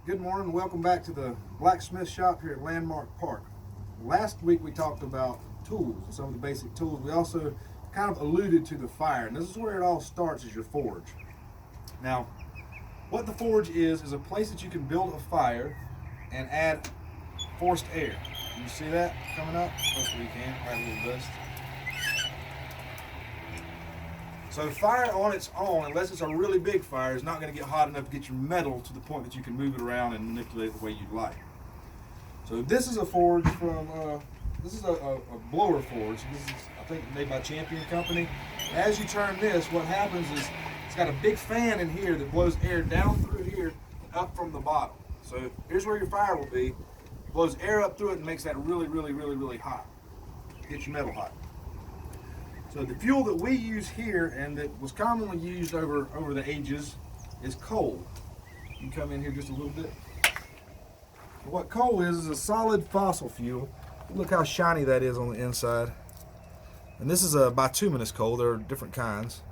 Good morning and welcome back to the Blacksmith Shop here at Landmark Park. Last week we talked about tools and some of the basic tools. We also kind of alluded to the fire, and this is where it all starts, is your forge. Now, what the forge is a place that you can build a fire and add forced air. Can you see that coming up? Hopefully you can. Add a little dust. So fire on its own, unless it's a really big fire, is not going to get hot enough to get your metal to the point that you can move it around and manipulate it the way you'd like. So this is a forge from, this is a blower forge. This is, I think, made by Champion Company. As you turn this, what happens is it's got a big fan in here that blows air down through here and up from the bottom. So here's where your fire will be. It blows air up through it and makes that really hot. Gets your metal hot. So the fuel that we use here and that was commonly used over the ages is coal. You can come in here just a little bit. What coal is a solid fossil fuel. Look how shiny that is on the inside. And this is a bituminous coal. There are different kinds.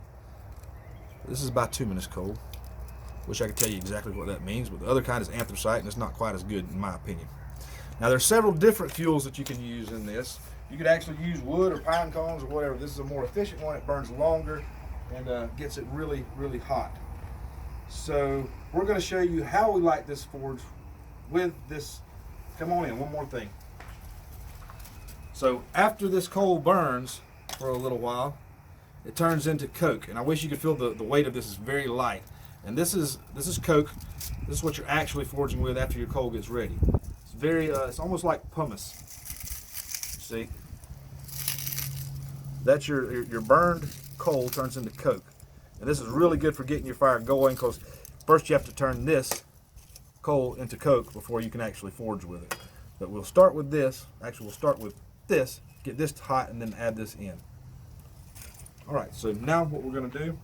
This is bituminous coal. Wish I could tell you exactly what that means, but the other kind is anthracite, and it's not quite as good in my opinion. Now there's several different fuels that you can use in this. You could actually use wood or pine cones or whatever. This is a more efficient one. It burns longer and gets it really hot. So we're going to show you how we light this forge with this. Come on in, one more thing. So after this coal burns for a little while, it turns into coke. And I wish you could feel the weight of this is very light. And this is coke. This is what you're actually forging with after your coal gets ready. It's very, it's almost like pumice. See? That's your burned coal turns into coke. And this is really good for getting your fire going, because first you have to turn this coal into coke before you can actually forge with it. But we'll start with this. Actually, we'll start with this, get this hot, and then add this in. Alright, so now what we're going to do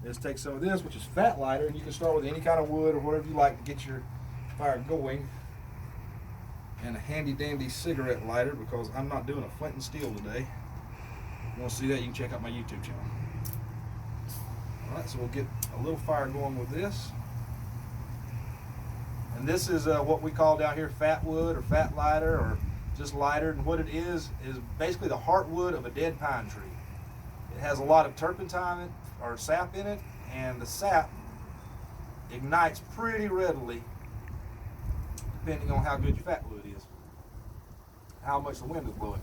is take some of this, which is fat lighter, and you can start with any kind of wood or whatever you like to get your fire going. And a handy dandy cigarette lighter, because I'm not doing a flint and steel today. If you want to see that, you can check out my YouTube channel. Alright, so we'll get a little fire going with this. And this is what we call down here fat wood or fat lighter or just lighter. And what it is basically the heartwood of a dead pine tree. It has a lot of turpentine or sap in it, and the sap ignites pretty readily depending on how good your fat wood is, how much the wind is blowing.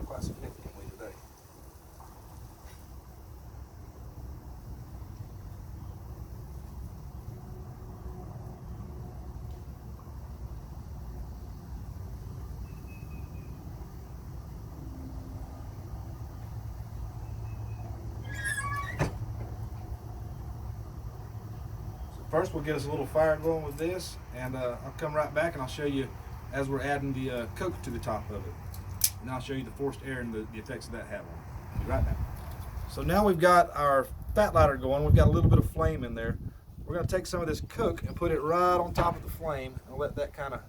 Quite significantly today. First, we'll get us a little fire going with this, and I'll come right back and I'll show you as we're adding the coke to the top of it. And I'll show you the forced air and the effects of that have on. Be right back. So now we've got our fat lighter going. We've got a little bit of flame in there. We're going to take some of this coke and put it right on top of the flame and let that kind of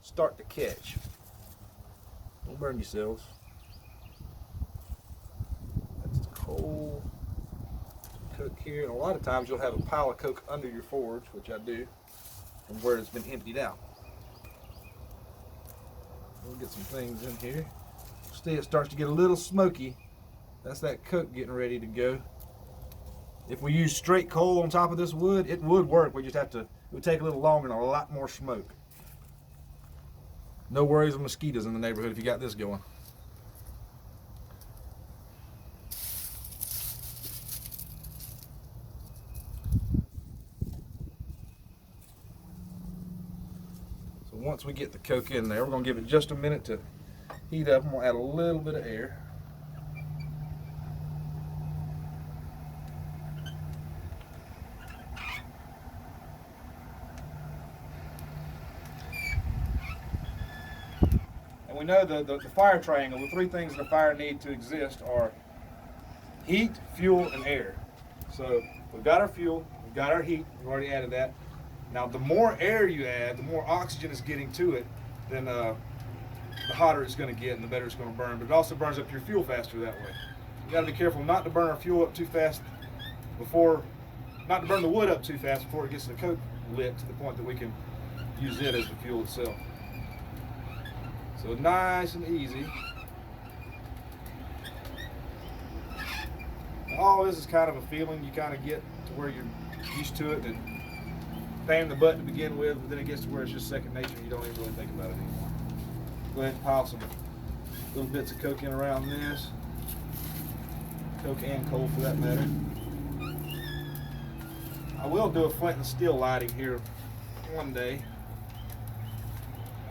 start to catch. Don't burn yourselves. That's the coal. Coke here, and a lot of times you'll have a pile of coke under your forge, which I do, from where it's been emptied out. We'll get some things in here. See, it starts to get a little smoky. That's that coke getting ready to go. If we use straight coal on top of this wood, it would work. We just have to, it would take a little longer and a lot more smoke. No worries of mosquitoes in the neighborhood if you got this going. Once we get the coke in there, we're going to give it just a minute to heat up. I'm going to add a little bit of air. And we know the fire triangle, the three things that a fire need to exist are heat, fuel, and air. So we've got our fuel, we've got our heat, we've already added that. Now, the more air you add, the more oxygen is getting to it, then the hotter it's going to get and the better it's going to burn. But it also burns up your fuel faster that way. You got to be careful not to burn our fuel up too fast not to burn the wood up too fast before it gets the coke lit to the point that we can use it as the fuel itself. So nice and easy. All this is kind of a feeling you kind of get to where you're used to it and pain the butt to begin with, but then it gets to where it's just second nature. You don't even really think about it anymore. Go ahead and pile some little bits of coke in around this. Coke and coal for that matter. I will do a flint and steel lighting here one day.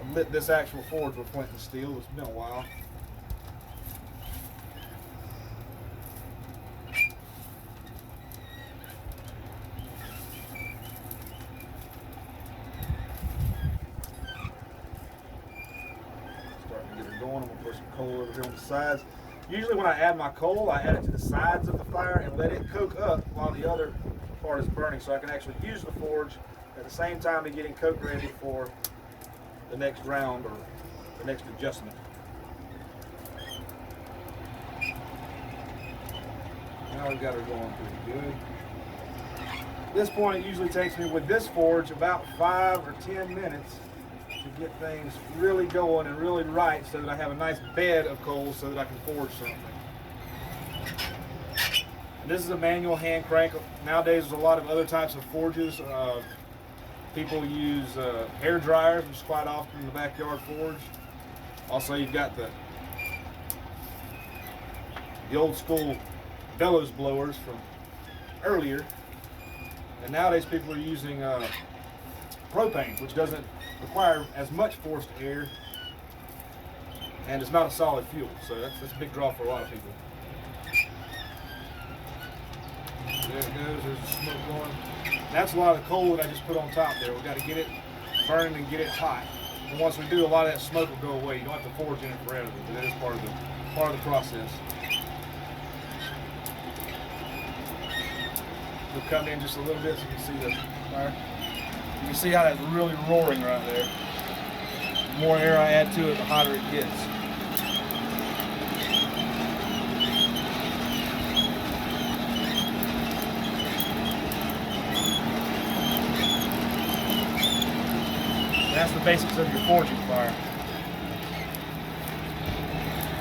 I've lit this actual forge with flint and steel. It's been a while. Starting to get her going. I'm going to put some coal over here on the sides. Usually when I add my coal, I add it to the sides of the fire and let it coke up while the other part is burning, so I can actually use the forge at the same time of getting coke ready for the next round or the next adjustment. Now we've got her going pretty good. At this point, it usually takes me with this forge about 5 or 10 minutes to get things really going and really right so that I have a nice bed of coal so that I can forge something. This is a manual hand crank. Nowadays, there's a lot of other types of forges. People use hair dryers, which is quite often in the backyard forge. Also, you've got the old school bellows blowers from earlier. And nowadays, people are using propane, which doesn't require as much forced air, and it's not a solid fuel. So that's a big draw for a lot of people. There it goes, there's the smoke going. That's a lot of the coal that I just put on top there. We've got to get it burning and get it hot. And once we do, a lot of that smoke will go away. You don't have to forge in it forever, but that is part of the process. We'll come in just a little bit so you can see the fire. You can see how that's really roaring right there. The more air I add to it, the hotter it gets. That's the basics of your forging fire.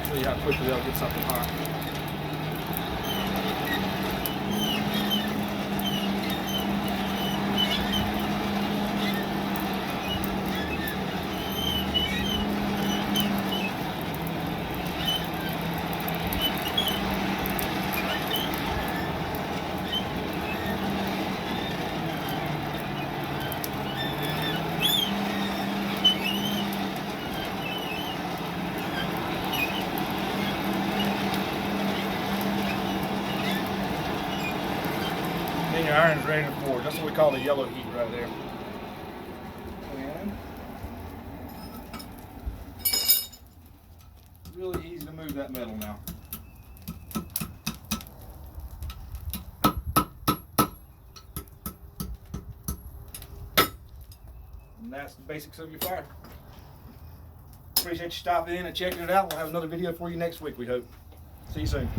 Show you how quickly they'll get something hot. Then your iron is ready to forge. That's what we call the yellow heat right there. And really easy to move that metal now. And that's the basics of your fire. Appreciate you stopping in and checking it out. We'll have another video for you next week, we hope. See you soon.